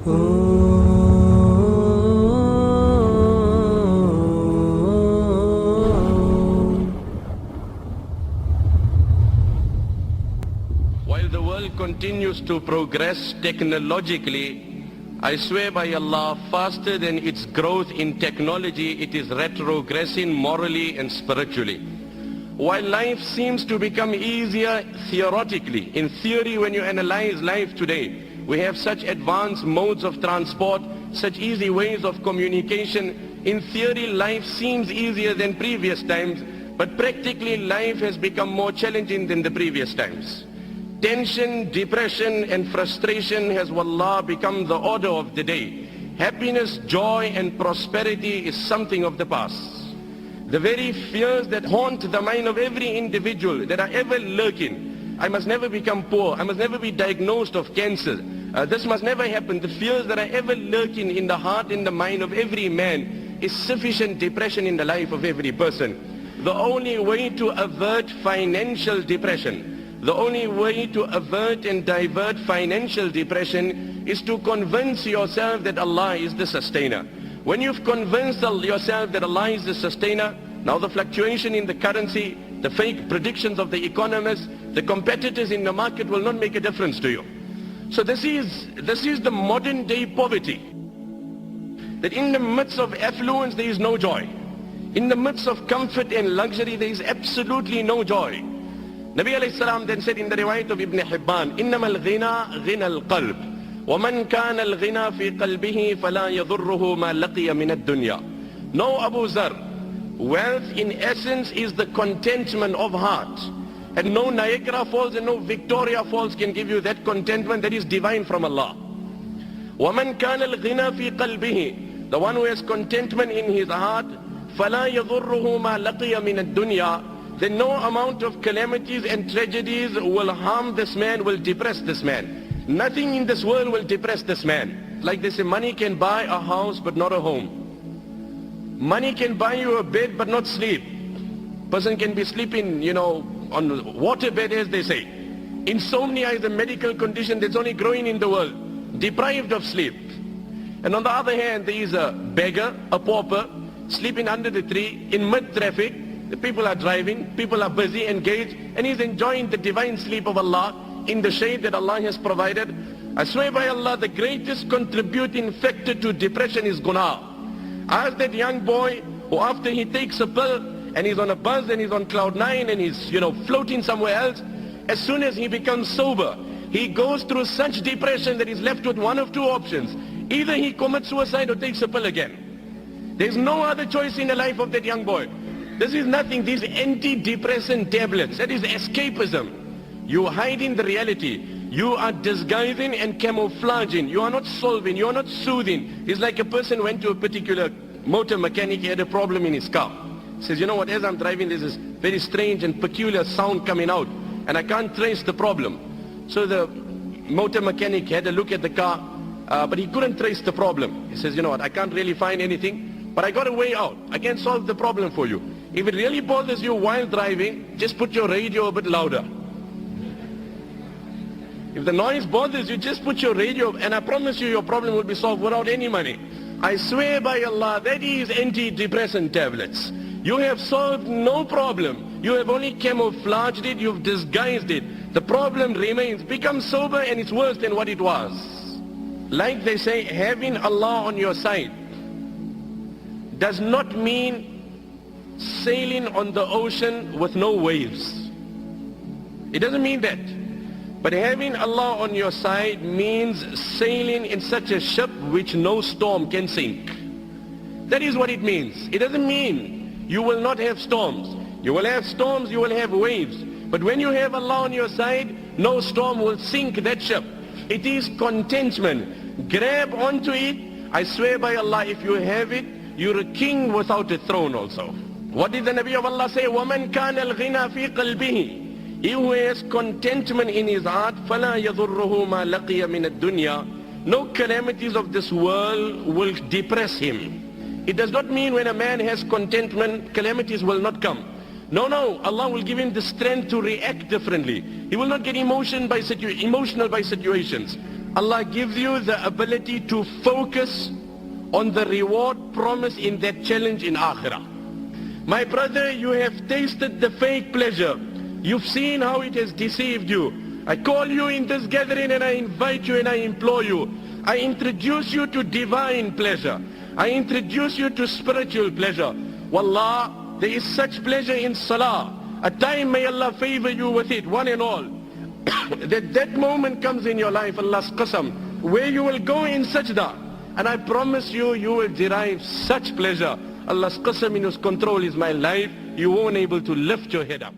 While the world continues to progress technologically, I swear by Allah, faster than its growth in technology, it is retrogressing morally and spiritually. While life seems to become easier theoretically, in theory when you analyze life today, we have such advanced modes of transport, such easy ways of communication. In theory, life seems easier than previous times, but practically life has become more challenging than the previous times. Tension, depression and frustration has, wallah, become the order of the day. Happiness, joy and prosperity is something of the past. The very fears that haunt the mind of every individual, that are ever lurking. I must never become poor. I must never be diagnosed of cancer. This must never happen. The fears that are ever lurking in the heart and the mind of every man is sufficient depression in the life of every person. The only way to avert financial depression, the only way to avert and divert financial depression is to convince yourself that Allah is the sustainer. When you've convinced yourself that Allah is the sustainer, now the fluctuation in the currency, the fake predictions of the economists, the competitors in the market will not make a difference to you. So this is the modern day poverty. That in the midst of affluence there is no joy. In the midst of comfort and luxury there is absolutely no joy. Nabi alayhi salam then said in the riwayat of Ibn Hibban, إِنَّمَا الْغِنَى غِنَى الْقَلْبِ وَمَنْ كَانَ الْغِنَى فِي قَلْبِهِ فَلَا يَضُرُّهُ مَا لَقِيَ مِنَ الدُّنْيَا. No, Abu Zar, wealth in essence is the contentment of heart. And no Niagara Falls and no Victoria Falls can give you that contentment that is divine from Allah. وَمَنْ كَانَ الْغِنَى فِي قَلْبِهِ, the one who has contentment in his heart, فَلَا يَضُرُّهُ مَا لَقِيَ مِنَ الدُّنْيَا, then no amount of calamities and tragedies will harm this man, will depress this man. Nothing in this world will depress this man. Like they say, money can buy a house but not a home. Money can buy you a bed but not sleep. Person can be sleeping, on water bed, as they say. Insomnia is a medical condition that's only growing in the world. Deprived of sleep. And on the other hand, there is a beggar, a pauper, sleeping under the tree in mid-traffic. The people are driving, people are busy, engaged, and he's enjoying the divine sleep of Allah in the shade that Allah has provided. I swear by Allah, the greatest contributing factor to depression is guna. Ask that young boy who after he takes a pill and he's on a bus and he's on cloud 9 and he's floating somewhere else, as soon as he becomes sober, he goes through such depression that he's left with one of two options. Either he commits suicide or takes a pill again. There's no other choice in the life of that young boy. This is nothing, these antidepressant tablets, that is escapism. You are hiding the reality. You are disguising and camouflaging. You are not solving, you are not soothing. It's like a person went to a particular motor mechanic, he had a problem in his car. He says, you know what, as I'm driving there's this very strange and peculiar sound coming out and I can't trace the problem. So the motor mechanic had a look at the car, but he couldn't trace the problem. He says, you know what, I can't really find anything, but I got a way out. I can solve the problem for you. If it really bothers you while driving, just put your radio a bit louder. If the noise bothers you, just put your radio, and I promise you your problem will be solved without any money. I swear by Allah, that is antidepressant tablets. You have solved no problem. You have only camouflaged it, you've disguised it. The problem remains. Become sober and it's worse than what it was. Like they say, having Allah on your side does not mean sailing on the ocean with no waves. It doesn't mean that. But having Allah on your side means sailing in such a ship which no storm can sink. That is what it means. It doesn't mean you will not have storms. You will have storms, you will have waves. But when you have Allah on your side, no storm will sink that ship. It is contentment. Grab onto it. I swear by Allah, if you have it, you're a king without a throne also. What did the Nabi of Allah say? وَمَنْ كَانَ الْغِنَى فِي قَلْبِهِ, he who has contentment in his heart, فَلَا يَضُرُّهُ مَا لَقِيَ مِنَ الدُّنْيَا, no calamities of this world will depress him. It does not mean when a man has contentment, calamities will not come. No, Allah will give him the strength to react differently. He will not get emotional by situations. Allah gives you the ability to focus on the reward promised in that challenge in Akhirah. My brother, you have tasted the fake pleasure. You've seen how it has deceived you. I call you in this gathering and I invite you and I implore you. I introduce you to divine pleasure. I introduce you to spiritual pleasure. Wallah, there is such pleasure in salah. A time may Allah favor you with it, one and all. that moment comes in your life, Allah's qasam, where you will go in sajda. And I promise you, you will derive such pleasure. Allah's qasam, in His control is my life. You won't able to lift your head up.